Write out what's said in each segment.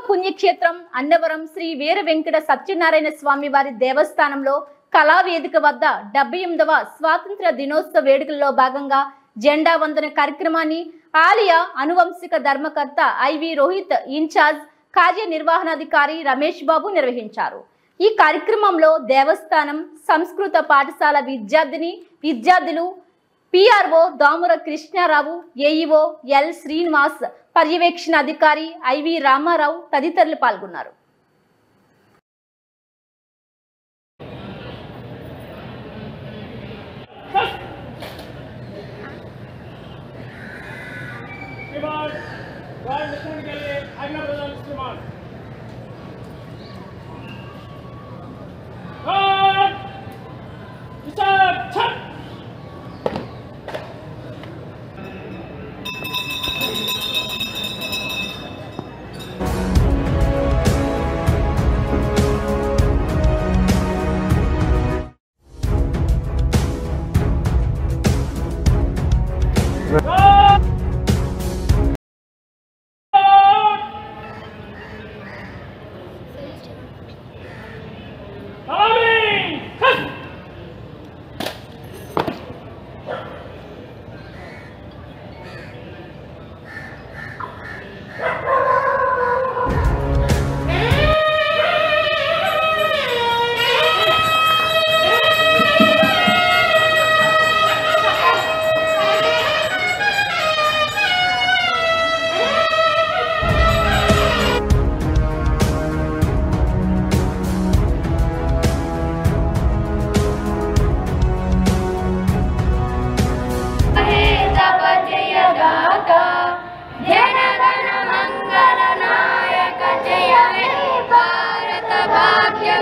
పుణ్యక్షేత్రం అన్నవరం శ్రీ వీర వెంకట సత్యనారాయణ స్వామి వారి దేవస్థానంలో కళావేదిక వద్ద 78వ స్వాతంత్ర దినోత్సవ వేడుకల్లో భాగంగా జెండా వందన కార్యక్రమాన్ని ఆలయ అనువంశిక ధర్మకర్త ఐవి రోహిత్ ఇన్ఛార్జ్ కార్యనిర్వహణాధికారి రమేష్ బాబు నిర్వహించారు। ఈ కార్యక్రమంలో దేవస్థానం సంస్కృత పాఠశాల విద్యార్థులు PRO Damura Krishnarao, AEO L Srinivas, పర్యవేక్షణ అధికారి ఐవి రామారావు తదితరులు పాల్గొన్నారు।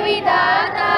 विधाता